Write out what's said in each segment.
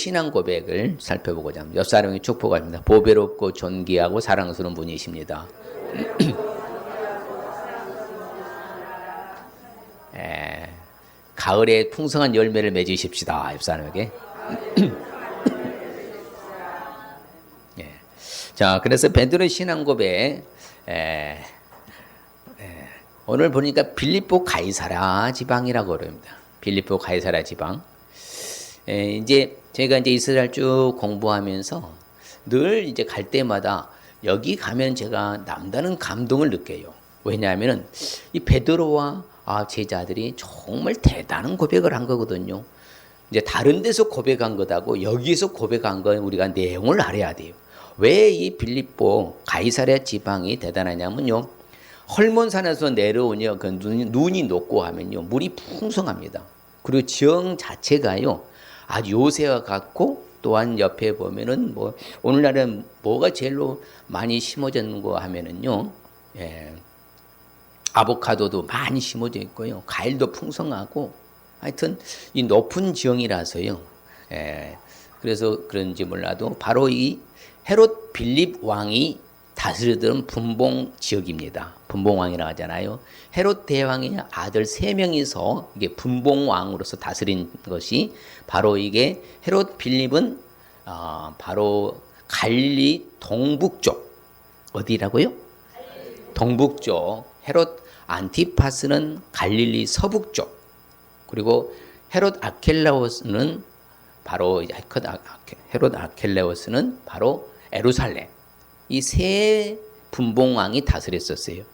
신앙 고백을 살펴보고자 합니다. 옆 사람에게 축복합니다. 보배롭고 존귀하고 사랑스러운 분이십니다. 가을에 풍성한 열매를 맺으십시다. 옆 사람에게. 자, 그래서 베드로의 신앙 고백, 오늘 보니까 빌립보 가이사랴 지방이라고 그럽니다. 빌립보 가이사랴 지방. 이제 제가 이제 이스라엘 쭉 공부하면서 늘 이제 갈 때마다 여기 가면 제가 남다른 감동을 느껴요. 왜냐하면은 이 베드로와 제자들이 정말 대단한 고백을 한 거거든요. 이제 다른 데서 고백한 것하고 여기에서 고백한 건 우리가 내용을 알아야 돼요. 왜 이 빌립보 가이사랴 지방이 대단하냐면요. 헐몬산에서 내려오냐 그 눈이 높고 하면요 물이 풍성합니다. 그리고 지형 자체가요 아주 요새와 같고 또한 옆에 보면은 뭐 오늘날은 뭐가 제일로 많이 심어졌는가 하면은요 아보카도도 많이 심어져 있고요 과일도 풍성하고 하여튼 이 높은 지형이라서요 그래서 그런지 몰라도 바로 이 헤롯 빌립 왕이 다스리던 분봉 지역입니다. 분봉왕이라고 하잖아요. 헤롯 대왕의 아들 3명이서 이게 분봉왕으로서 다스린 것이 바로 이게 헤롯 빌립은 바로 갈릴리 동북쪽 어디라고요? 동북쪽. 헤롯 안티파스는 갈릴리 서북쪽. 그리고 헤롯 아켈라오스는 바로 헤롯 아켈라오스는 바로 예루살렘. 이 세 분봉왕이 다스렸었어요.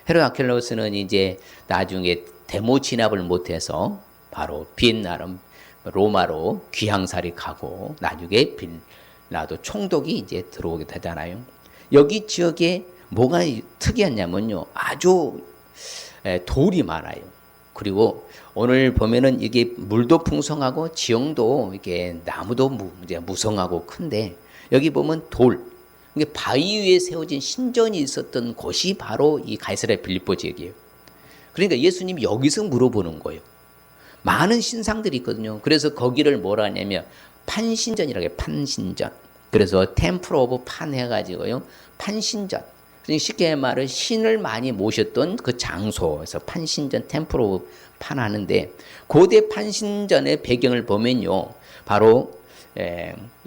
헤롯 아켈라오스는 이제 나중에 데모 진압을 못해서 바로 비엔나름 로마로 귀향살이 가고 나중에 빌라도 총독이 이제 들어오게 되잖아요. 여기 지역에 뭐가 특이하냐면요. 아주 돌이 많아요. 그리고 오늘 보면은 이게 물도 풍성하고 지형도 이게 나무도 무성하고 큰데 여기 보면 돌, 이게 바위 위에 세워진 신전이 있었던 곳이 바로 이 가이사랴 빌립보 지역이에요. 그러니까 예수님이 여기서 물어보는 거예요. 많은 신상들이 있거든요. 그래서 거기를 뭐라 하냐면 판신전이라고 해요. 판신전. 그래서 템플 오브 판 해가지고요. 판신전. 쉽게 말해 신을 많이 모셨던 그 장소에서 판신전 템플 오브 판 하는데 고대 판신전의 배경을 보면요. 바로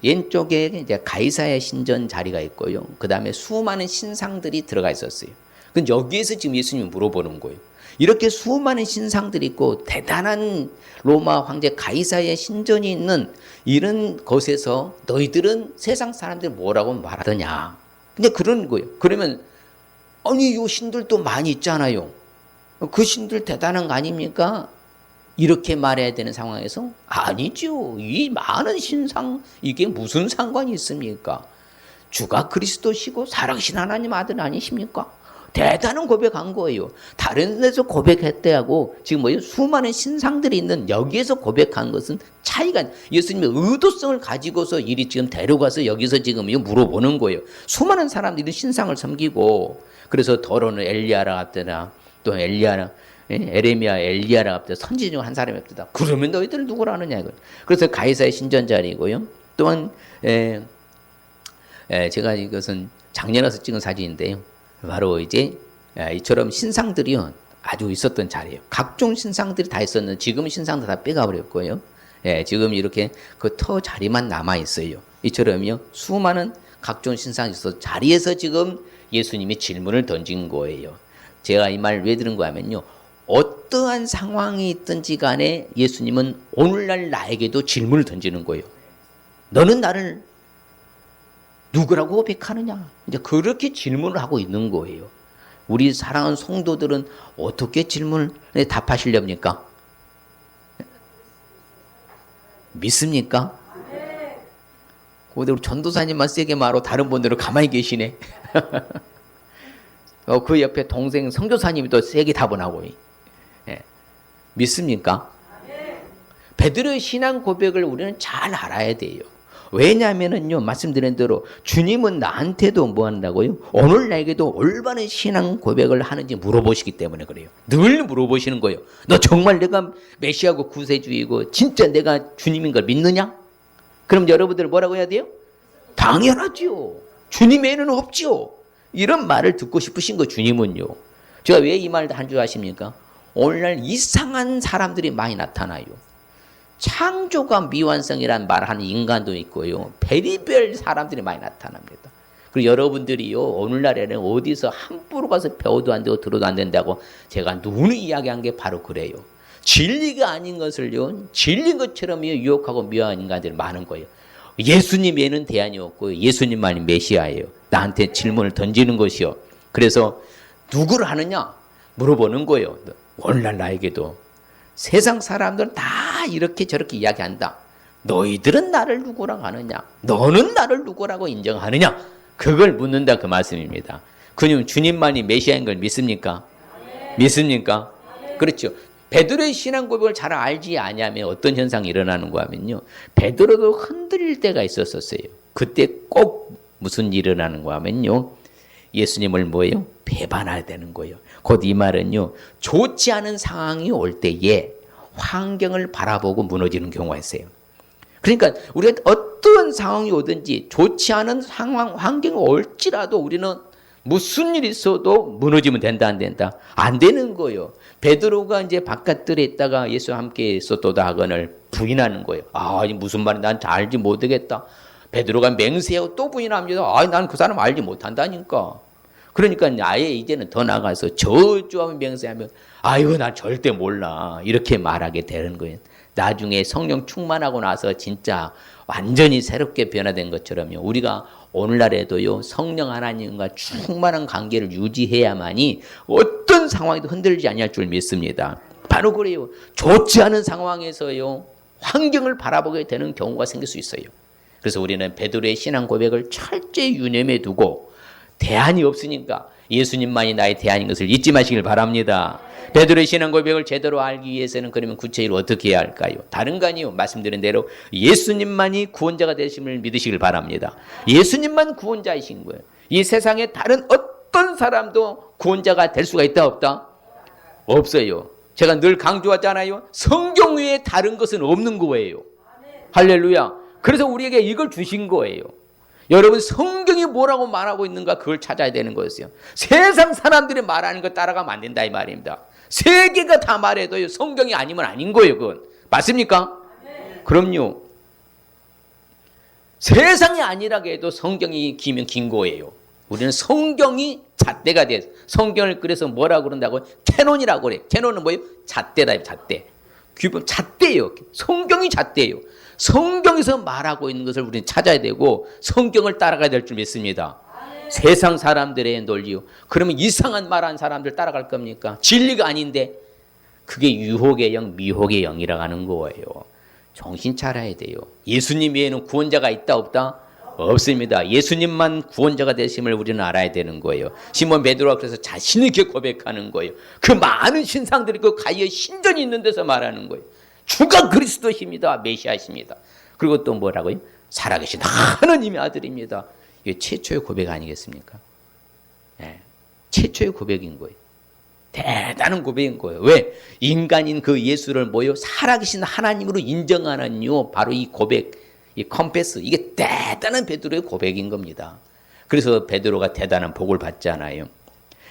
왼쪽에 이제 가이사랴 신전 자리가 있고요. 그 다음에 수많은 신상들이 들어가 있었어요. 근데 여기에서 지금 예수님이 물어보는 거예요. 이렇게 수많은 신상들이 있고 대단한 로마 황제 가이사랴 신전이 있는 이런 곳에서 너희들은 세상 사람들이 뭐라고 말하더냐. 근데 그런 거예요. 그러면 아니 요 신들도 많이 있잖아요. 그 신들 대단한 거 아닙니까? 이렇게 말해야 되는 상황에서 아니죠. 이 많은 신상 이게 무슨 상관이 있습니까? 주가 그리스도시고 살아계신 하나님 아들 아니십니까? 대단한 고백한 거예요. 다른 데서 고백했대 하고 지금 뭐예요? 수많은 신상들이 있는 여기에서 고백한 것은 차이가 예수님의 의도성을 가지고서 이리 지금 데려가서 여기서 지금 물어보는 거예요. 수많은 사람들이 신상을 섬기고 그래서 더러는 엘리야라 합더라. 또 에레미야 엘리야라 합더라. 선지 중 한 사람이었다. 그러면 너희들 누구라 하느냐 이거. 그래서 가이사의 신전 자리이고요. 또한 제가 이것은 작년에 와서 찍은 사진인데요. 바로 이제 이처럼 신상들이요 아주 있었던 자리예요. 각종 신상들이 다 있었는데 지금 신상들 다 빼가버렸고요. 지금 이렇게 그 터 자리만 남아 있어요. 이처럼요 수많은 각종 신상이 있어 자리에서 지금 예수님이 질문을 던진 거예요. 제가 이 말 왜 들은 거냐면요. 어떠한 상황이 있든지 간에 예수님은 오늘날 나에게도 질문을 던지는 거예요. 너는 나를 누구라고 고백하느냐? 이제 그렇게 질문을 하고 있는 거예요. 우리 사랑하는 성도들은 어떻게 질문에 답하시렵니까? 믿습니까? 근데 우리 전도사님만 세게 말하고 다른 분들은 가만히 계시네. 그 옆에 동생 선교사님이 또 세게 답을 하고. 믿습니까? 베드로의 신앙 고백을 우리는 잘 알아야 돼요. 왜냐하면은요, 말씀드린 대로 주님은 나한테도 뭐 한다고요? 오늘 나에게도 올바른 신앙 고백을 하는지 물어보시기 때문에 그래요. 늘 물어보시는 거예요. 너 정말 내가 메시아고 구세주이고 진짜 내가 주님인 걸 믿느냐? 그럼 여러분들 뭐라고 해야 돼요? 당연하지요. 주님 외에는 없지요. 이런 말을 듣고 싶으신 거 주님은요. 제가 왜 이 말을 한 줄 아십니까? 오늘날 이상한 사람들이 많이 나타나요. 창조가 미완성이란 말하는 인간도 있고요. 별의별 사람들이 많이 나타납니다. 그리고 여러분들이요, 오늘날에는 어디서 함부로 가서 배워도 안 되고 들어도 안 된다고 제가 누누이 이야기한 게 바로 그래요. 진리가 아닌 것을요, 진리인 것처럼 유혹하고 미워하는 인간들이 많은 거예요. 예수님 외에는 대안이 없고 예수님만이 메시아예요. 나한테 질문을 던지는 것이요. 그래서 누구를 하느냐 물어보는 거예요. 오늘날 나에게도 세상 사람들은 다 이렇게 저렇게 이야기한다. 너희들은 나를 누구라고 하느냐? 너는 나를 누구라고 인정하느냐? 그걸 묻는다 그 말씀입니다. 그럼 주님만이 메시아인 걸 믿습니까? 믿습니까? 그렇죠. 베드로의 신앙 고백을 잘 알지 아니하면 어떤 현상이 일어나는 거 하면요. 베드로도 흔들릴 때가 있었어요. 그때 꼭 무슨 일이 일어나는 거 하면요. 예수님을 뭐예요? 배반해야 되는 거예요. 곧 이 말은요. 좋지 않은 상황이 올 때에 환경을 바라보고 무너지는 경우가 있어요. 그러니까 우리가 어떤 상황이 오든지 좋지 않은 상황, 환경이 올지라도 우리는 무슨 일이 있어도 무너지면 된다 안 된다? 안 되는 거예요. 베드로가 이제 바깥들에 있다가 예수와 함께 있었도다 하거늘 부인하는 거예요. 아, 이 무슨 말인지 난 잘 알지 못하겠다. 베드로가 맹세하고 또 부인합니다. 아, 난 그 사람 알지 못한다니까. 그러니까 아예 이제는 더 나가서 저주하면 맹세하면 아이고 난 절대 몰라 이렇게 말하게 되는 거예요. 나중에 성령 충만하고 나서 진짜 완전히 새롭게 변화된 것처럼요. 우리가 오늘날에도요 성령 하나님과 충만한 관계를 유지해야만이 어떤 상황에도 흔들리지 아니할 줄 믿습니다. 바로 그래요. 좋지 않은 상황에서요 환경을 바라보게 되는 경우가 생길 수 있어요. 그래서 우리는 베드로의 신앙 고백을 철저히 유념해 두고 대안이 없으니까 예수님만이 나의 대안인 것을 잊지 마시길 바랍니다. 베드로의 신앙 고백을 제대로 알기 위해서는 그러면 구체적으로 어떻게 해야 할까요? 다른 거 아니요. 말씀드린 대로 예수님만이 구원자가 되심을 믿으시길 바랍니다. 예수님만 구원자이신 거예요. 이 세상에 다른 어떤 사람도 구원자가 될 수가 있다 없다? 없어요. 제가 늘 강조하잖아요. 성경 외에 다른 것은 없는 거예요. 할렐루야. 그래서 우리에게 이걸 주신 거예요. 여러분 성경이 뭐라고 말하고 있는가 그걸 찾아야 되는 거였어요. 세상 사람들이 말하는 거 따라가면 안 된다 이 말입니다. 세계가 다 말해도요 성경이 아니면 아닌 거예요. 그건 맞습니까? 네. 그럼요. 세상이 아니라고 해도 성경이 기면 긴 거예요. 우리는 성경이 잣대가 돼서 성경을 그래서 뭐라고 그런다고 캐논이라고 그래. 캐논은 뭐예요? 잣대다 잣대. 규범 잣대예요. 성경이 잣대예요. 성경에서 말하고 있는 것을 우리는 찾아야 되고 성경을 따라가야 될 줄 믿습니다. 세상 사람들의 논리요. 그러면 이상한 말하는 사람들 따라갈 겁니까? 진리가 아닌데 그게 유혹의 영, 미혹의 영이라고 하는 거예요. 정신 차려야 돼요. 예수님 외에는 구원자가 있다 없다? 없습니다. 예수님만 구원자가 되심을 우리는 알아야 되는 거예요. 시몬 베드로가 그래서 자신 있게 고백하는 거예요. 그 많은 신상들이 그 가히에 신전이 있는 데서 말하는 거예요. 주가 그리스도십니다. 메시아십니다. 그리고 또 뭐라고요? 살아계신 하나님의 아들입니다. 이게 최초의 고백 아니겠습니까? 네. 최초의 고백인 거예요. 대단한 고백인 거예요. 왜? 인간인 그 예수를 뭐요? 살아계신 하나님으로 인정하는요. 바로 이 고백, 이 컨페스, 이게 대단한 베드로의 고백인 겁니다. 그래서 베드로가 대단한 복을 받잖아요.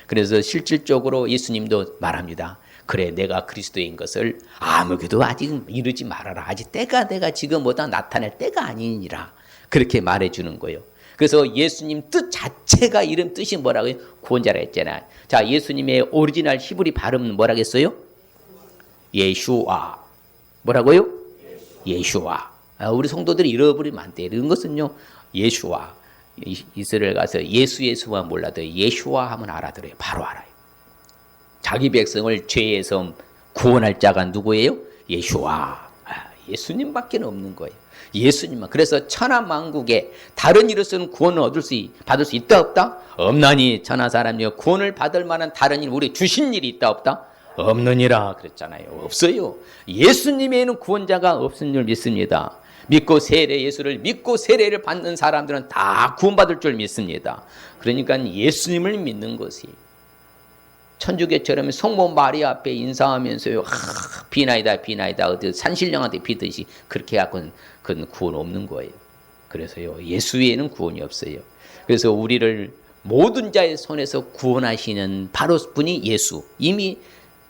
그래서 실질적으로 예수님도 말합니다. 그래 내가 그리스도인 것을 아무개도 아직 이르지 말아라. 아직 때가 내가 지금보다 나타낼 때가 아니니라. 그렇게 말해주는 거예요. 그래서 예수님 뜻 자체가 이름 뜻이 뭐라고요? 구원자라 했잖아요. 자, 예수님의 오리지널 히브리 발음은 뭐라겠어요? 예슈아. 뭐라고요? 예슈아. 우리 성도들이 잃어버리면 안 돼. 이런 것은요. 예슈아. 이스라엘 가서 예수와 몰라도 예슈아 하면 알아들어요. 바로 알아요. 자기 백성을 죄에서 구원할 자가 누구예요? 예수와. 예수님밖에 없는 거예요. 예수님만. 그래서 천하만국에 다른 이로서는 구원을 받을 수 있다 없다? 없나니 천하 사람이여 구원을 받을 만한 다른 일 우리 주신 일이 있다 없다? 없느니라 그랬잖아요. 없어요. 예수님에는 구원자가 없은 줄 믿습니다. 믿고 세례 예수를 믿고 세례를 받는 사람들은 다 구원받을 줄 믿습니다. 그러니까 예수님을 믿는 것이 천주교처럼 성모 마리아 앞에 인사하면서요, 비나이다 어디 산신령한테 비듯이 그렇게 갖고는 그건 구원 없는 거예요. 그래서요, 예수 외에는 구원이 없어요. 그래서 우리를 모든 자의 손에서 구원하시는 바로 분이 예수. 이미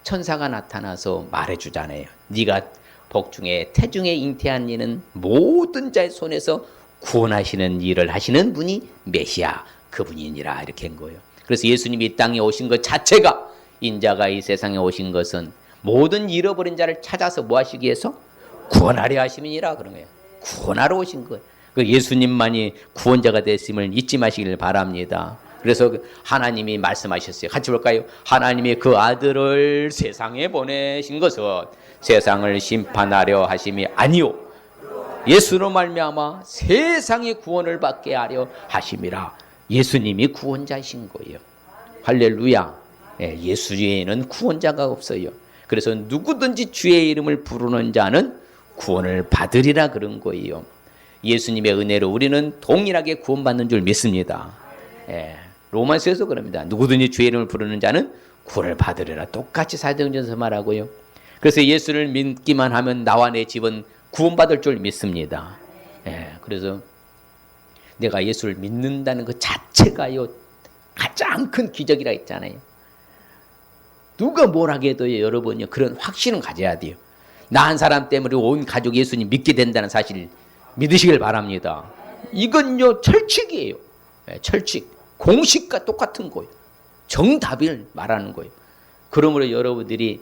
천사가 나타나서 말해주잖아요. 네가 복중에 태중에 잉태한 이는 모든 자의 손에서 구원하시는 일을 하시는 분이 메시아 그분이니라, 이렇게 한 거예요. 그래서 예수님이 이 땅에 오신 것 자체가, 인자가 이 세상에 오신 것은 모든 잃어버린 자를 찾아서 뭐 하시기 위해서? 구원하려 하심이니라, 그런 거예요. 구원하러 오신 거예요. 그 예수님만이 구원자가 됐음을 잊지 마시길 바랍니다. 그래서 하나님이 말씀하셨어요. 같이 볼까요? 하나님이 그 아들을 세상에 보내신 것은 세상을 심판하려 하심이 아니요, 예수로 말미암아 세상의 구원을 받게 하려 하심이라. 예수님이 구원자이신 거예요. 할렐루야. 예수 외에는 구원자가 없어요. 그래서 누구든지 주의 이름을 부르는 자는 구원을 받으리라, 그런 거예요. 예수님의 은혜로 우리는 동일하게 구원받는 줄 믿습니다. 로마서에서 그럽니다. 누구든지 주의 이름을 부르는 자는 구원을 받으리라. 똑같이 사도행전에서 말하고요. 그래서 예수를 믿기만 하면 나와 내 집은 구원받을 줄 믿습니다. 그래서 내가 예수를 믿는다는 것 자체가요, 가장 큰 기적이라 했잖아요. 누가 뭘 하게 해도 여러분요, 그런 확신은 가져야 돼요. 나 한 사람 때문에 온 가족 예수님 믿게 된다는 사실 믿으시길 바랍니다. 이건요, 철칙이에요. 철칙. 공식과 똑같은 거예요. 정답을 말하는 거예요. 그러므로 여러분들이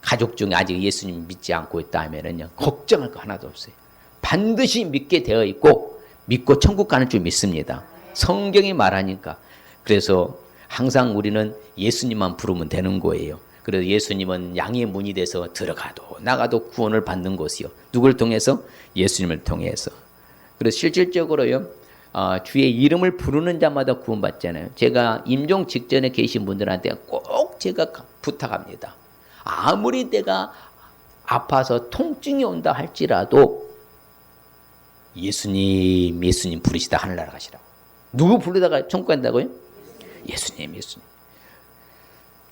가족 중에 아직 예수님 믿지 않고 있다 하면은요, 걱정할 거 하나도 없어요. 반드시 믿게 되어 있고 믿고 천국 가는 줄 믿습니다. 성경이 말하니까. 그래서 항상 우리는 예수님만 부르면 되는 거예요. 그래서 예수님은 양의 문이 돼서 들어가도 나가도 구원을 받는 곳이요. 누굴 통해서? 예수님을 통해서. 그래서 실질적으로요, 주의 이름을 부르는 자마다 구원받잖아요. 제가 임종 직전에 계신 분들한테 꼭 제가 부탁합니다. 아무리 내가 아파서 통증이 온다 할지라도 예수님 부르시다 하늘나라 가시라고. 누구 부르다가 천국 간다고요? 예수님.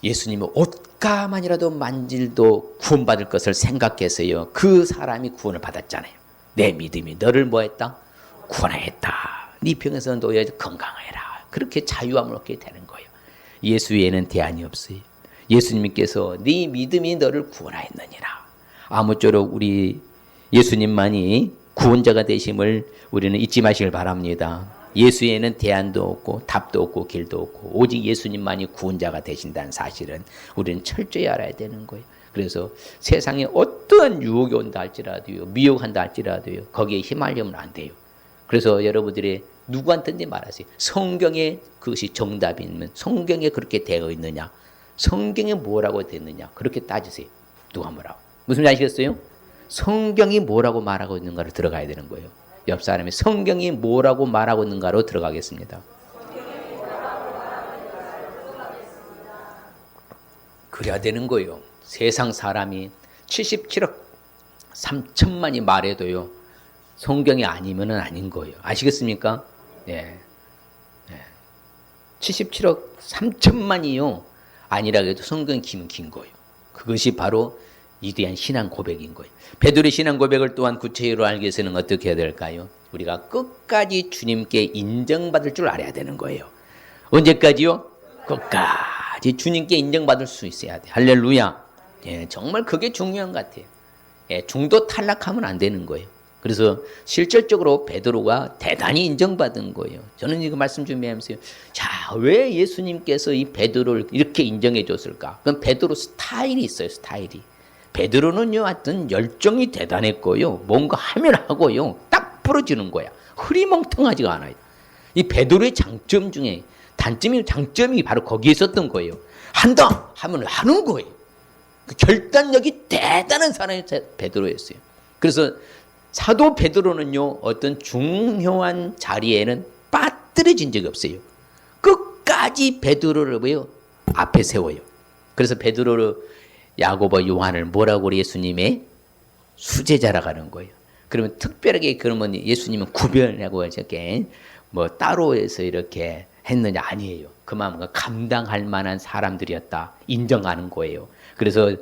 예수님은 옷가만이라도 만질도 구원받을 것을 생각해서요, 그 사람이 구원을 받았잖아요. 내 믿음이 너를 뭐했다? 구원하였다. 네 병에서 놓여 건강해라. 그렇게 자유함을 얻게 되는 거예요. 예수 외에는 대안이 없어요. 예수님께서 네 믿음이 너를 구원하였느니라. 아무쪼록 우리 예수님만이 구원자가 되심을 우리는 잊지 마시길 바랍니다. 예수 외에는 대안도 없고 답도 없고 길도 없고 오직 예수님만이 구원자가 되신다는 사실은 우리는 철저히 알아야 되는 거예요. 그래서 세상에 어떠한 유혹이 온다 할지라도요, 미혹한다 할지라도요, 거기에 휘말리면 안 돼요. 그래서 여러분들이 누구한테든지 말하세요. 성경에 그것이 정답이면 성경에 그렇게 되어 있느냐, 성경에 뭐라고 되어 있느냐, 그렇게 따지세요. 누가 뭐라고. 무슨 말 아시겠어요? 성경이 뭐라고 말하고 있는가로 들어가야 되는 거예요. 옆 사람이 성경이 뭐라고 말하고 있는가로 들어가겠습니다. 그래야 되는 거예요. 세상 사람이 77억 3천만이 말해도요, 성경이 아니면은 아닌 거예요. 아시겠습니까? 77억 3천만이요, 아니라고 해도 성경이 기면 긴 거예요. 그것이 바로 위대한 신앙 고백인 거예요. 베드로의 신앙 고백을 또한 구체적으로 알기 위해서는 어떻게 해야 될까요? 우리가 끝까지 주님께 인정받을 줄 알아야 되는 거예요. 언제까지요? 끝까지 주님께 인정받을 수 있어야 돼. 할렐루야. 정말 그게 중요한 것 같아요. 중도 탈락하면 안 되는 거예요. 그래서 실질적으로 베드로가 대단히 인정받은 거예요. 저는 이거 말씀 준비하면서요, 자, 왜 예수님께서 이 베드로를 이렇게 인정해 줬을까? 그럼 베드로 스타일이 있어요. 스타일이. 베드로는요, 하여튼 열정이 대단했고요, 뭔가 하면 하고요, 딱 부러지는 거야. 흐리멍텅하지가 않아요. 이 베드로의 장점 중에 장점이 바로 거기에 있었던 거예요. 한다 하면 하는 거예요. 그 결단력이 대단한 사람이 베드로였어요. 그래서 사도 베드로는요, 어떤 중요한 자리에는 빠뜨려진 적이 없어요. 끝까지 베드로를 뭐요? 앞에 세워요. 그래서 베드로를, 야고보, 요한을 뭐라고 우리 예수님의 수제자라고 하는 거예요. 그러면 특별하게 그러면 예수님은 구별하고 이렇게 뭐 따로 해서 이렇게 했느냐? 아니에요. 그 마음은 감당할 만한 사람들이었다 인정하는 거예요. 그래서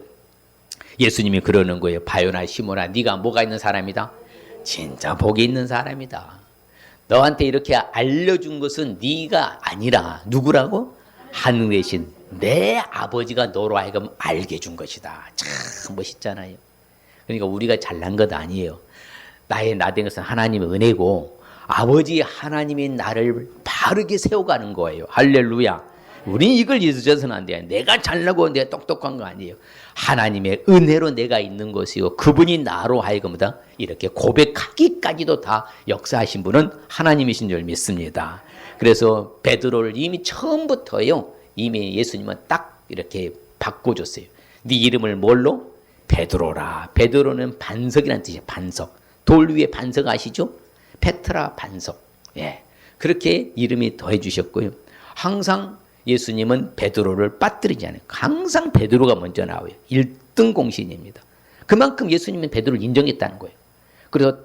예수님이 그러는 거예요. 바요나 시몬아, 네가 뭐가 있는 사람이다? 진짜 복이 있는 사람이다. 너한테 이렇게 알려준 것은 네가 아니라 누구라고? 하늘 계신 내 아버지가 너로 하여금 알게 해준 것이다. 참 멋있잖아요. 그러니까 우리가 잘난 것 아니에요. 나의 나된 것은 하나님의 은혜고 아버지 하나님이 나를 바르게 세워가는 거예요. 할렐루야. 우린 이걸 잊어서는 안 돼요. 내가 잘나고 내가 똑똑한 거 아니에요. 하나님의 은혜로 내가 있는 것이고 그분이 나로 하여금 이렇게 고백하기까지도 다 역사하신 분은 하나님이신 줄 믿습니다. 그래서 베드로를 이미 처음부터요. 이미 예수님은 딱 이렇게 바꿔줬어요. 네 이름을 뭘로? 베드로라. 베드로는 반석이라는 뜻이에요. 반석. 돌 위에 반석 아시죠? 페트라 반석. 예. 그렇게 이름이 더해 주셨고요. 항상 예수님은 베드로를 빠뜨리지 않아요. 항상 베드로가 먼저 나와요. 1등 공신입니다. 그만큼 예수님은 베드로를 인정했다는 거예요. 그래서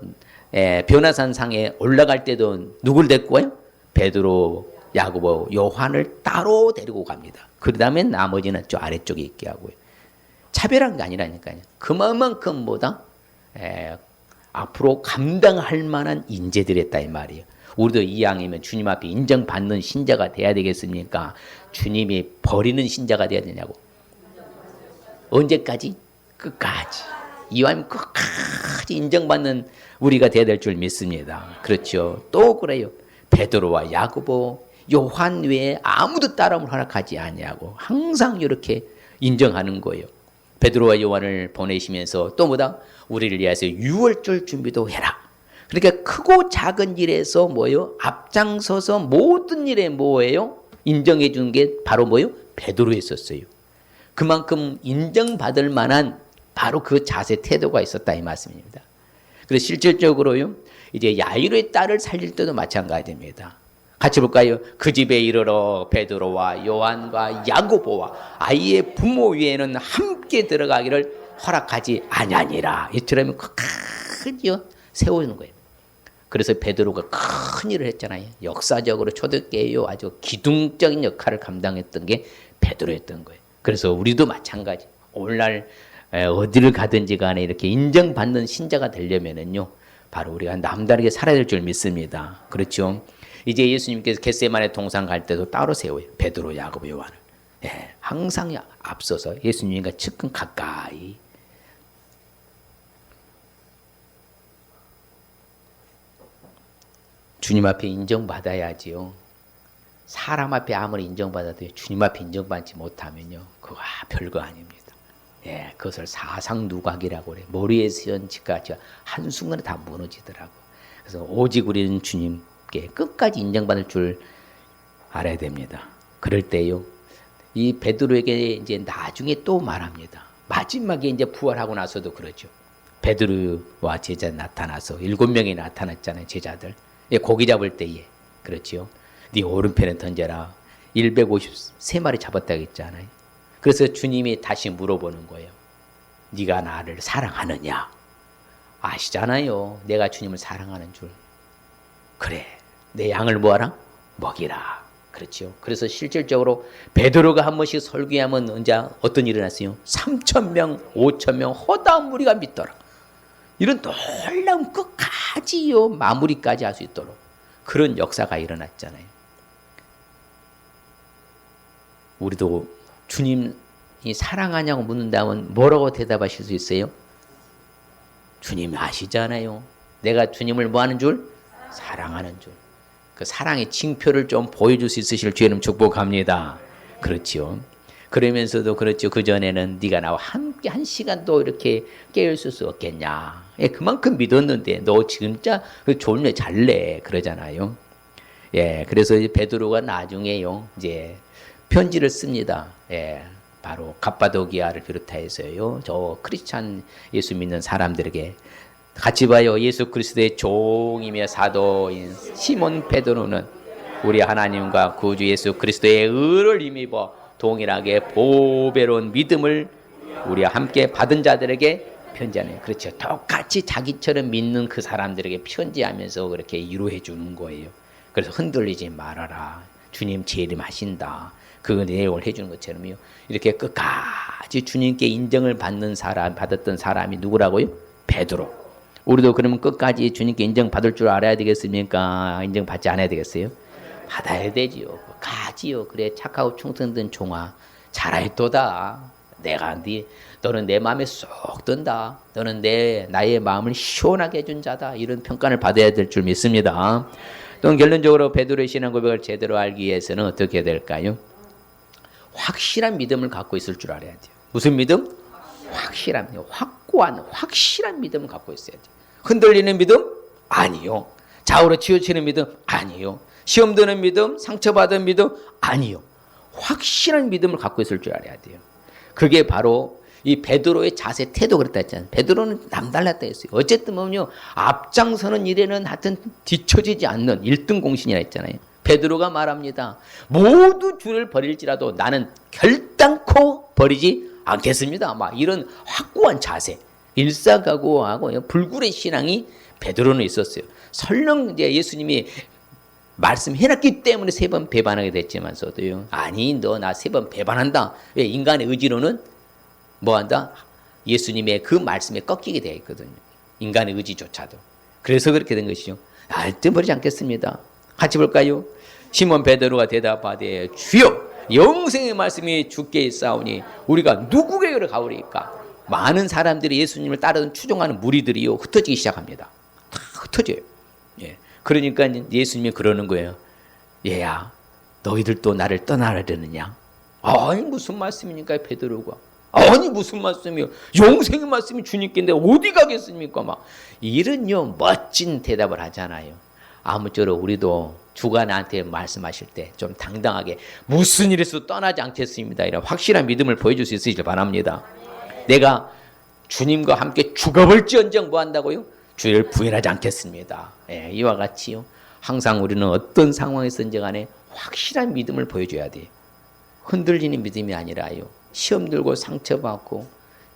변화산 상에 올라갈 때도 누굴 데리고 와요? 베드로, 야고보, 요한을 따로 데리고 갑니다. 그 다음에 나머지는 저 아래쪽에 있게 하고요. 차별한 게 아니라니까요. 그만큼 뭐다? 앞으로 감당할 만한 인재들이었다 이 말이에요. 우리도 이왕이면 주님 앞에 인정받는 신자가 돼야 되겠습니까? 주님이 버리는 신자가 돼야 되냐고. 언제까지? 끝까지. 이왕이면 끝까지 인정받는 우리가 돼야 될 줄 믿습니다. 그렇죠. 또 그래요. 베드로와 야고보, 요한 외에 아무도 따라옴을 허락하지 아니하고 항상 이렇게 인정하는 거예요. 베드로와 요한을 보내시면서 또 뭐다? 우리를 위해서 유월절 준비도 해라. 그러니까 크고 작은 일에서 뭐예요? 앞장서서 모든 일에 뭐예요? 인정해 주는 게 바로 뭐예요? 베드로였었어요. 그만큼 인정받을 만한 바로 그 자세 태도가 있었다 이 말씀입니다. 그래서 실질적으로요. 이제 야이로의 딸을 살릴 때도 마찬가지입니다. 같이 볼까요? 그 집에 이르러 베드로와 요한과 야고보와 아이의 부모 외에는 함께 들어가기를 허락하지 아니하니라. 이처럼 크게 세우는 거예요. 그래서 베드로가 큰 일을 했잖아요. 역사적으로 초대교회의 아주 기둥적인 역할을 감당했던 게 베드로였던 거예요. 그래서 우리도 마찬가지. 오늘날 어디를 가든지 간에 이렇게 인정받는 신자가 되려면은요. 바로 우리가 남다르게 살아야 될 줄 믿습니다. 그렇죠? 이제 예수님께서 겟세마네 동산 갈 때도 따로 세워요. 베드로, 야고보, 요한을. 예, 항상 앞서서 예수님과 측근 가까이. 주님 앞에 인정받아야지요. 사람 앞에 아무리 인정받아도 주님 앞에 인정받지 못하면요. 그거 별거 아닙니다. 예, 그것을 사상누각이라고 그래요. 머리에 쓰연 집까지 한순간에 다 무너지더라고. 그래서 오직 우리는 주님께 끝까지 인정받을 줄 알아야 됩니다. 그럴 때요. 이 베드로에게 이제 나중에 또 말합니다. 마지막에 이제 부활하고 나서도 그러죠. 베드로와 제자 나타나서 7명이 나타났잖아요. 제자들. 예, 고기 잡을 때에. 그렇죠. 네 오른편에 던져라. 153마리 잡았다고 했잖아요. 그래서 주님이 다시 물어보는 거예요. 네가 나를 사랑하느냐? 아시잖아요. 내가 주님을 사랑하는 줄. 그래. 내 양을 뭐하라? 먹이라. 그렇죠. 그래서 실질적으로 베드로가 한 번씩 설교하면 언제 어떤 일이 났어요? 3,000명, 5,000명 허다한 무리가 믿더라. 이런 놀라운 끝까지요. 마무리까지 할 수 있도록 그런 역사가 일어났잖아요. 우리도 주님이 사랑하냐고 묻는다면 뭐라고 대답하실 수 있어요? 주님 아시잖아요. 내가 주님을 뭐 하는 줄? 사랑하는 줄. 그 사랑의 징표를 좀 보여줄 수 있으실 주님 축복합니다. 그렇지요. 그러면서도 그렇죠. 그전에는 네가 나와 함께 한 시간도 이렇게 깨어있을 수 없겠냐. 예, 그만큼 믿었는데 너 진짜 좋은 일 잘래. 그러잖아요. 예, 그래서 베드로가 나중에요. 이제 편지를 씁니다. 예, 바로 갑바도기아를 비롯해서요. 저 크리스찬 예수 믿는 사람들에게 같이 봐요. 예수 그리스도의 종이며 사도인 시몬 베드로는 우리 하나님과 구주 예수 그리스도의 의를 힘입어 동일하게 보배로운 믿음을 우리와 함께 받은 자들에게 편지하네요. 그렇죠. 똑같이 자기처럼 믿는 그 사람들에게 편지하면서 그렇게 위로해 주는 거예요. 그래서 흔들리지 말아라. 주님 재림하신다. 그 내용을 해주는 것처럼요. 이렇게 끝까지 주님께 인정을 받았던 사람이 누구라고요? 베드로. 우리도 그러면 끝까지 주님께 인정받을 줄 알아야 되겠습니까? 인정받지 않아야 되겠어요? 받아야 되지요. 가지요. 그래 착하고 충성된 종아 잘하였도다. 너는 내 마음에 쏙 든다. 너는 나의 마음을 시원하게 해준 자다. 이런 평가를 받아야 될 줄 믿습니다. 또 결론적으로 베드로의 신앙 고백을 제대로 알기 위해서는 어떻게 해야 될까요? 확실한 믿음을 갖고 있을 줄 알아야 돼요. 무슨 믿음? 확고한 확실한 믿음을 갖고 있어야 돼요. 흔들리는 믿음? 아니요. 좌우로 치우치는 믿음? 아니요. 시험 드는 믿음? 상처받은 믿음? 아니요. 확실한 믿음을 갖고 있을 줄 알아야 돼요. 그게 바로 이 베드로의 자세, 태도 그랬다 했잖아요. 베드로는 남달랐다 했어요. 어쨌든 뭐요, 앞장서는 일에는 하여튼 뒤처지지 않는 1등 공신이라 했잖아요. 베드로가 말합니다. 모두 주를 버릴지라도 나는 결단코 버리지 않겠습니다. 막 이런 확고한 자세, 일사각오하고 불굴의 신앙이 베드로는 있었어요. 설령 이제 예수님이 말씀해놨기 때문에 3번 배반하게 됐지만서도요. 아니, 너 나 3번 배반한다. 왜? 인간의 의지로는 뭐한다? 예수님의 그 말씀에 꺾이게 되어 있거든요. 인간의 의지조차도. 그래서 그렇게 된 것이죠. 절대 버리지 않겠습니다. 같이 볼까요? 시몬 베드로가 대답하되 주여 영생의 말씀이 주께 있사오니 우리가 누구에게로 가오리까? 많은 사람들이 예수님을 따르던 추종하는 무리들이요 흩어지기 시작합니다. 다 흩어져요. 예. 그러니까 예수님이 그러는 거예요. 얘야, 너희들도 나를 떠나려느냐? 아니 무슨 말씀입니까, 베드로가? 아니 무슨 말씀이요? 영생의 말씀이 주님께인데 어디 가겠습니까? 막 이런요 멋진 대답을 하잖아요. 아무쪼록 우리도 주가 나한테 말씀하실 때 좀 당당하게 무슨 일에서 떠나지 않겠습니다. 이런 확실한 믿음을 보여줄 수 있으시길 바랍니다. 내가 주님과 함께 죽어볼지언정 뭐 한다고요? 주를 부인하지 않겠습니다. 예, 이와 같이요. 항상 우리는 어떤 상황에서든지 간에 확실한 믿음을 보여줘야 돼요. 흔들리는 믿음이 아니라요. 시험 들고 상처받고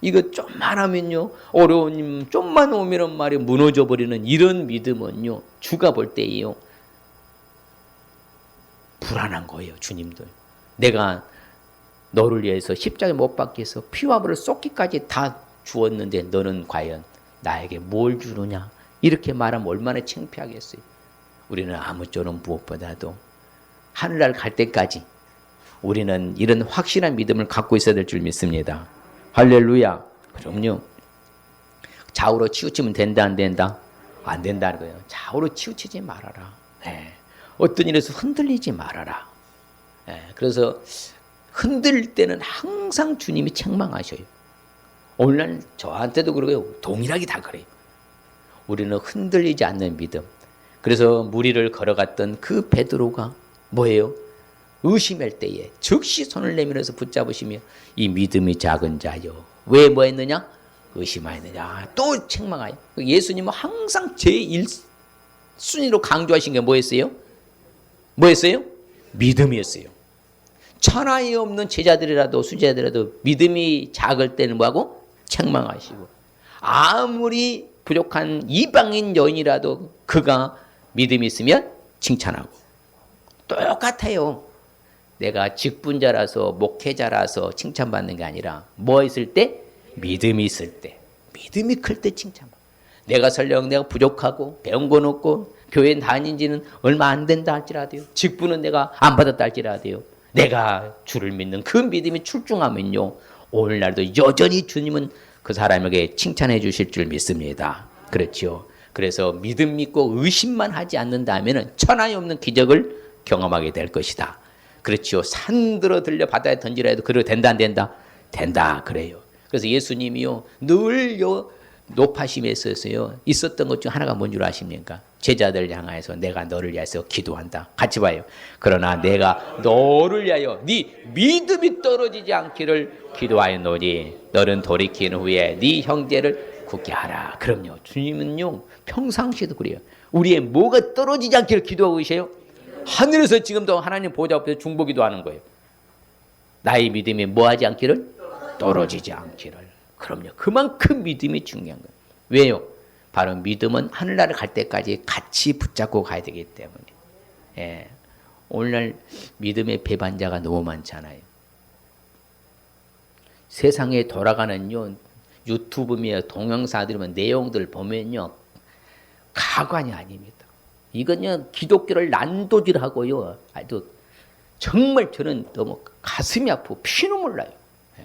이거 좀만 하면요. 어려운 일 좀만 오면 말이요. 무너져버리는 이런 믿음은요. 주가 볼 때예요. 불안한 거예요. 주님도. 내가 너를 위해서 십자가에 못 박혀서 피와 물을 쏟기까지 다 주었는데 너는 과연 나에게 뭘 주느냐? 이렇게 말하면 얼마나 창피하겠어요. 우리는 아무쪼록 무엇보다도 하늘나라 갈 때까지 우리는 이런 확실한 믿음을 갖고 있어야 될 줄 믿습니다. 할렐루야. 그럼요. 좌우로 치우치면 된다 안 된다? 안 된다는 거예요. 좌우로 치우치지 말아라. 네. 어떤 일에서 흔들리지 말아라. 네. 그래서 흔들릴 때는 항상 주님이 책망하셔요. 오늘날 저한테도 그러고요. 동일하게 다 그래요. 우리는 흔들리지 않는 믿음. 그래서 무리를 걸어갔던 그 베드로가 뭐예요? 의심할 때에 즉시 손을 내밀어서 붙잡으시며 이 믿음이 작은 자여 왜 뭐 했느냐? 의심하였느냐? 또 책망하여. 예수님은 항상 제1순위로 강조하신 게 뭐였어요? 뭐였어요? 믿음이었어요. 천하에 없는 제자들이라도 수제자들이라도 믿음이 작을 때는 뭐하고? 책망하시고 아무리 부족한 이방인 여인이라도 그가 믿음이 있으면 칭찬하고 똑같아요. 내가 직분자라서 목회자라서 칭찬받는 게 아니라 뭐 있을 때? 믿음이 있을 때. 믿음이 클 때 칭찬받아. 내가 설령 내가 부족하고 배운 건 없고 교회 다닌 지는 얼마 안 된다 할지라도요. 직분은 내가 안 받았다 할지라도요. 내가 주를 믿는 그 믿음이 출중하면요. 오늘날도 여전히 주님은 그 사람에게 칭찬해 주실 줄 믿습니다. 그렇죠. 그래서 믿음 믿고 의심만 하지 않는다면 천하에 없는 기적을 경험하게 될 것이다. 그렇죠. 산들어 들려 바다에 던지라 해도 그래도 된다 안 된다? 된다 그래요. 그래서 예수님이요 늘 높아심에 있어서요 있었던 것 중 하나가 뭔 줄 아십니까? 제자들 향하여서 내가 너를 위해서 기도한다. 같이 봐요. 그러나 내가 너를 위하여 네 믿음이 떨어지지 않기를 기도하였노니 너는 돌이킨 후에 네 형제를 굳게 하라. 그럼요. 주님은요 평상시에도 그래요. 우리의 뭐가 떨어지지 않기를 기도하고 계세요. 하늘에서 지금도 하나님 보좌 앞에서 중보기도 하는 거예요. 나의 믿음이 뭐하지 않기를? 떨어지지 않기를. 그럼요. 그만큼 믿음이 중요한 거예요. 왜요? 바로 믿음은 하늘나라 갈 때까지 같이 붙잡고 가야 되기 때문에. 예. 오늘날 믿음의 배반자가 너무 많잖아요. 세상에 돌아가는요, 유튜브며 동영상들이면 내용들 보면요, 가관이 아닙니다. 이건요, 기독교를 난도질하고요, 아주 정말 저는 너무 가슴이 아프고 피눈물 나요. 예.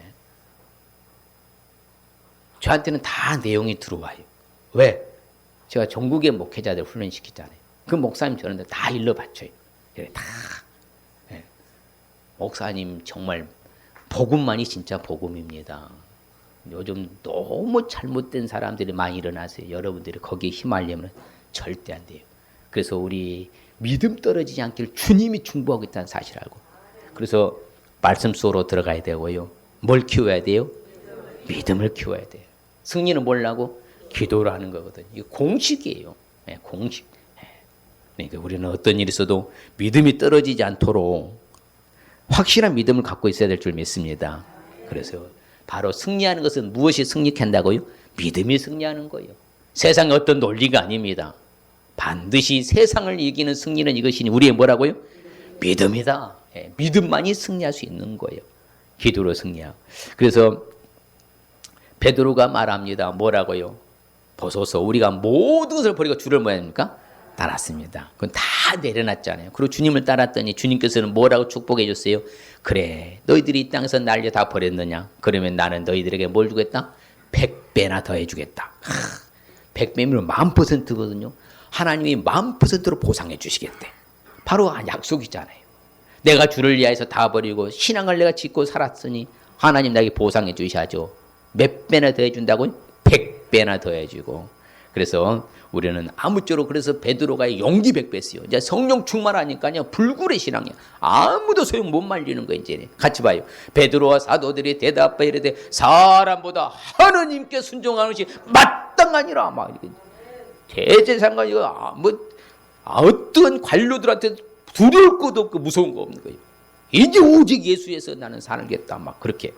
저한테는 다 내용이 들어와요. 왜? 제가 전국의 목회자들 훈련시키잖아요. 그 목사님 저런데 다 일러 바쳐요. 다. 예. 목사님 정말 복음만이 진짜 복음입니다. 요즘 너무 잘못된 사람들이 많이 일어나세요. 여러분들이 거기에 휘말리면 절대 안 돼요. 그래서 우리 믿음 떨어지지 않길 주님이 중보하고 있다는 사실 알고. 그래서 말씀 속으로 들어가야 되고요. 뭘 키워야 돼요? 믿음을 키워야 돼요. 승리는 뭐라고? 기도를 하는 거거든요. 이거 공식이에요. 네, 공식. 그러니까 우리는 어떤 일이 있어도 믿음이 떨어지지 않도록 확실한 믿음을 갖고 있어야 될 줄 믿습니다. 그래서 바로 승리하는 것은 무엇이 승리한다고요? 믿음이 승리하는 거예요. 세상의 어떤 논리가 아닙니다. 반드시 세상을 이기는 승리는 이것이니 우리의 뭐라고요? 믿음이다. 예, 믿음만이 승리할 수 있는 거예요. 기도로 승리하고. 그래서 베드로가 말합니다. 뭐라고요? 보소서 우리가 모든 것을 버리고 주를 뭐 합니까? 따랐습니다. 그건 다 내려놨잖아요. 그리고 주님을 따랐더니 주님께서는 뭐라고 축복해 줬어요? 그래, 너희들이 이 땅에서 날려 다 버렸느냐? 그러면 나는 너희들에게 뭘 주겠다? 100배나 더해 주겠다. 100배면 1000%거든요. 하나님이 1000%로 보상해 주시겠대. 바로 약속이잖아요. 내가 주를 위하여서 다 버리고 신앙을 내가 짓고 살았으니 하나님 나에게 보상해 주셔야죠. 몇 배나 더해 준다고요? 100배나 더해 주고. 그래서 우리는 아무쪼록 그래서 베드로가 용기 100배 했어요. 이제 성령 충만하니까요. 불굴의 신앙이야. 아무도 소용 못 말리는 거예요. 이제 같이 봐요. 베드로와 사도들이 대답하여 이르되 사람보다 하느님께 순종하는 것이 마땅하니라. 막 이렇게 대제사장과 이거 어떤 관료들한테 두려울 것도 없고 무서운 거 없는 거예요. 이제 오직 예수에서 나는 살겠다. 막 그렇게.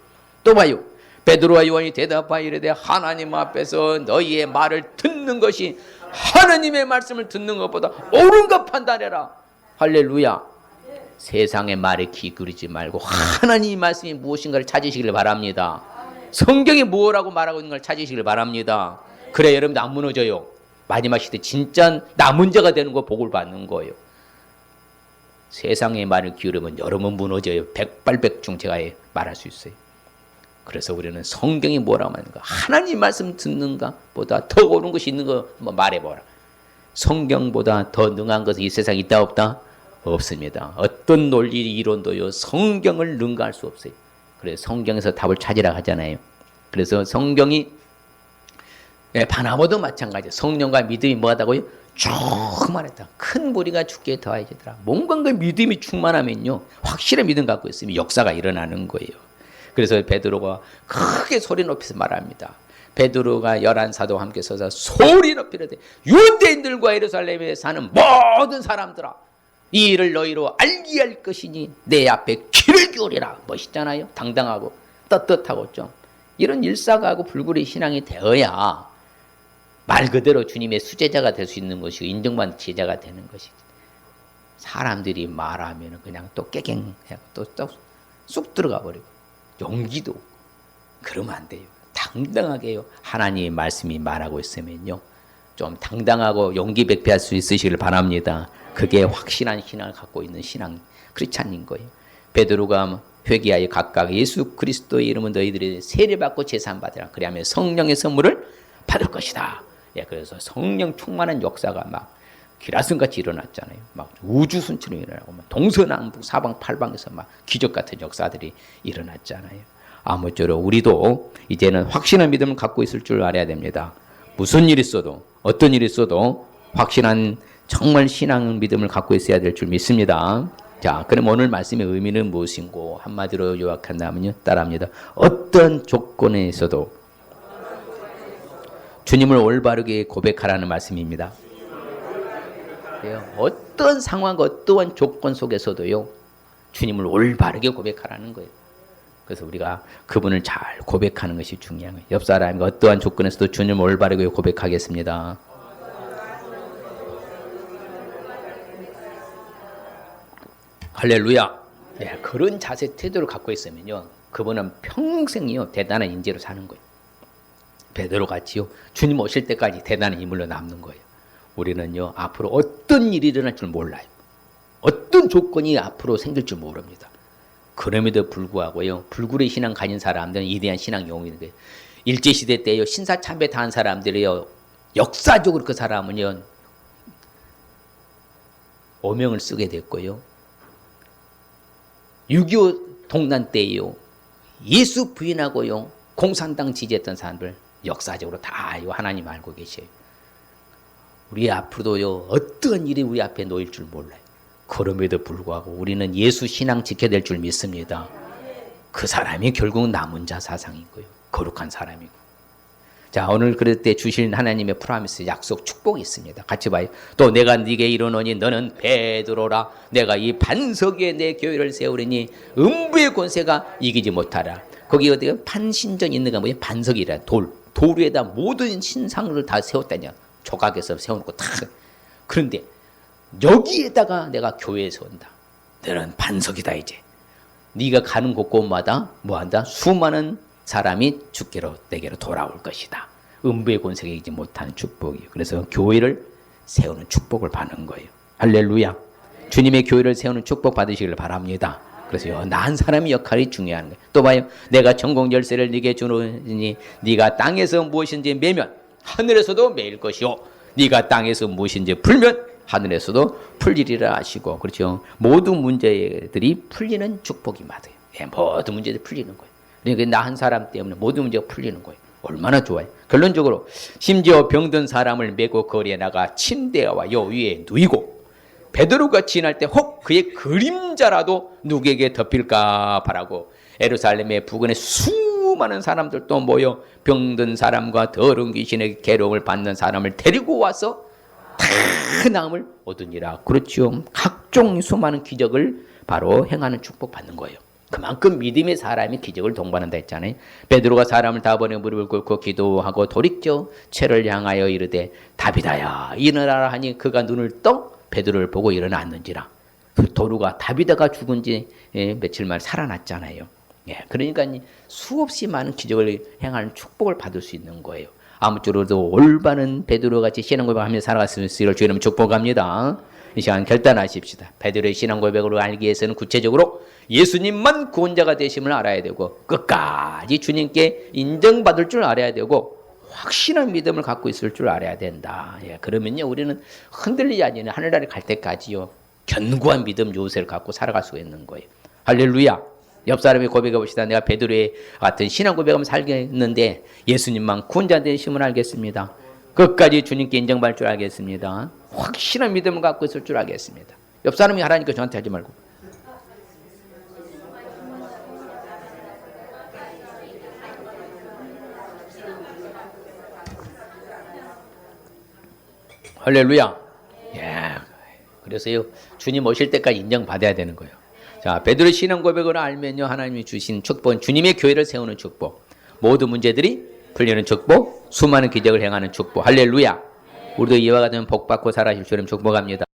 또 봐요. 베드로와 요한이 대답하여 이르되 하나님 앞에서 너희의 말을 듣는 것이 하나님의 말씀을 듣는 것보다 옳은가 판단해라. 할렐루야. 세상의 말에 귀 기울이지 말고 하나님의 말씀이 무엇인가를 찾으시길 바랍니다. 성경이 뭐라고 말하고 있는 걸 찾으시길 바랍니다. 그래 여러분들 안 무너져요. 마지막 시대 진짜 남은 자가 되는 거 복을 받는 거예요. 세상의 말을 기울이면 여러분 무너져요. 백발백중 제가 말할 수 있어요. 그래서 우리는 성경이 뭐라고 하는가? 하나님 말씀 듣는가? 보다 더 옳은 것이 있는 거 말해보라. 성경보다 더 능한 것은 이 세상에 있다 없다? 없습니다. 어떤 논리 이론도요 성경을 능가할 수 없어요. 그래서 성경에서 답을 찾으라 하잖아요. 그래서 성경이 바나바도 마찬가지예요. 성령과 믿음이 뭐하다고요? 충만했다. 큰 무리가 죽게 더해지더라. 뭔가 그 믿음이 충만하면요 확실한 믿음 갖고 있으면 역사가 일어나는 거예요. 그래서 베드로가 크게 소리 높여서 말합니다. 베드로가 11사도와 함께 서서 소리 높이려되 유대인들과 예루살렘에 사는 모든 사람들아 이 일을 너희로 알게 할 것이니 내 앞에 귀를 기울이라. 멋있잖아요. 당당하고 떳떳하고 좀 이런 일사가고 불굴의 신앙이 되어야 말 그대로 주님의 수제자가 될 수 있는 것이고 인정받는 제자가 되는 것이지. 사람들이 말하면 그냥 또 깨갱하고 또 쑥 들어가 버리고 용기도 그러면 안 돼요. 당당하게요. 하나님의 말씀이 말하고 있으면요. 좀 당당하고 용기 백배할 수 있으시길 바랍니다. 그게 확실한 신앙을 갖고 있는 신앙 크리스찬인 거예요. 베드로가 회개하여 각각 예수 그리스도의 이름은 너희들이 세례받고 제사받으라. 그리하면 성령의 선물을 받을 것이다. 예, 그래서 성령 충만한 역사가 막 기라성같이 일어났잖아요. 막 우주순처럼 일어나고 막 동서남북 사방팔방에서 막 기적 같은 역사들이 일어났잖아요. 아무쪼록 우리도 이제는 확신한 믿음을 갖고 있을 줄 알아야 됩니다. 무슨 일이 있어도 어떤 일이 있어도 확신한 정말 신앙 믿음을 갖고 있어야 될 줄 믿습니다. 자, 그럼 오늘 말씀의 의미는 무엇인고 한마디로 요약한다면요. 따라합니다. 어떤 조건에 있어도 주님을 올바르게 고백하라는 말씀입니다. 어떤 상황, 어떠한 조건 속에서도요, 주님을 올바르게 고백하라는 거예요. 그래서 우리가 그분을 잘 고백하는 것이 중요한 거예요. 옆 사람과 어떠한 조건에서도 주님을 올바르게 고백하겠습니다. 할렐루야. 네, 그런 자세 태도를 갖고 있으면요, 그분은 평생이요 대단한 인재로 사는 거예요. 베드로 같이요 주님 오실 때까지 대단한 인물로 남는 거예요. 우리는요 앞으로 어떤 일이 일어날 줄 몰라요. 어떤 조건이 앞으로 생길 줄 모릅니다. 그럼에도 불구하고요 불굴의 신앙 가진 사람들은 위대한 신앙 영웅인 거예요. 일제시대 때요 신사참배 당한 사람들이요 역사적으로 그 사람은요 오명을 쓰게 됐고요. 6.25 동란 때요 예수 부인하고요 공산당 지지했던 사람들 역사적으로 다 하나님 알고 계셔요. 우리 앞으로도요 어떤 일이 우리 앞에 놓일 줄 몰라요. 그럼에도 불구하고 우리는 예수 신앙 지켜야 될 줄 믿습니다. 그 사람이 결국 남은 자 사상이고요 거룩한 사람이고. 자 오늘 그럴 때 주신 하나님의 프로미스 약속 축복이 있습니다. 같이 봐요. 또 내가 네게 이르노니 너는 베드로라. 내가 이 반석 위에 내 교회를 세우리니 음부의 권세가 이기지 못하라. 거기 어디가 판신전이 있는가 뭐냐 반석이라 돌 위에다 모든 신상을 다 세웠다냐 조각에서 세워놓고 탁. 그런데 여기에다가 내가 교회에 세운다. 너는 반석이다 이제. 네가 가는 곳곳마다 뭐한다? 수많은 사람이 주께로 내게로 돌아올 것이다. 음부의 권세가 이기지 못하는 축복이에요. 그래서 교회를 세우는 축복을 받는 거예요. 할렐루야. 주님의 교회를 세우는 축복 받으시길 바랍니다. 그래서 나은 사람의 역할이 중요한 거예요. 또 봐요. 내가 전공 열쇠를 네게 주노니 네가 땅에서 무엇인지 매면 하늘에서도 매일 것이요 네가 땅에서 무엇인지 풀면 하늘에서도 풀리리라 하시고. 그렇죠. 모든 문제들이 풀리는 축복이 맞아요. 예, 모든 문제들이 풀리는 거예요. 그러니까 나 한 사람 때문에 모든 문제가 풀리는 거예요. 얼마나 좋아요. 결론적으로 심지어 병든 사람을 메고 거리에 나가 침대와 요 위에 누이고 베드로가 지날 때 혹 그의 그림자라도 누구에게 덮일까 바라고 예루살렘의 부근에 수많은 사람들도 모여 병든 사람과 더러운 귀신의 괴로움을 받는 사람을 데리고 와서 다 나음을 얻으니라. 그렇죠. 각종 수많은 기적을 바로 행하는 축복 받는 거예요. 그만큼 믿음의 사람이 기적을 동반한다 했잖아요. 베드로가 사람을 다 버려 무릎을 꿇고 기도하고 돌이켜 채를 향하여 이르되 다비다야 일어나라 하니 그가 눈을 떠 베드로를 보고 일어났는지라. 그 도루가 다비다가 죽은 지 며칠 만에 살아났잖아요. 예, 그러니까 수없이 많은 기적을 행하는 축복을 받을 수 있는 거예요. 아무쪼로도 올바른 베드로같이 신앙고백하며 살아갔으면 주님 축복합니다. 이 시간 결단하십시다. 베드로의 신앙고백으로 알기 위해서는 구체적으로 예수님만 구원자가 되심을 알아야 되고 끝까지 주님께 인정받을 줄 알아야 되고 확실한 믿음을 갖고 있을 줄 알아야 된다. 예, 그러면요 우리는 흔들리지 않는 하늘나라에 갈 때까지요 견고한 믿음 요새를 갖고 살아갈 수 있는 거예요. 할렐루야. 옆 사람이 고백해 봅시다. 내가 베드로의 같은 신앙 고백하면 살겠는데 예수님만 구원자 되심을 알겠습니다. 끝까지 주님께 인정받을 줄 알겠습니다. 확실한 믿음을 갖고 있을 줄 알겠습니다. 옆 사람이 하라니까 저한테 하지 말고. 할렐루야. 예. 그래서요 주님 오실 때까지 인정받아야 되는 거예요. 자, 베드로의 신앙 고백을 알면요 하나님이 주신 축복은 주님의 교회를 세우는 축복, 모든 문제들이 풀리는 축복, 수많은 기적을 행하는 축복. 할렐루야. 우리도 이와 같은 복 받고 살아실 주님 축복합니다.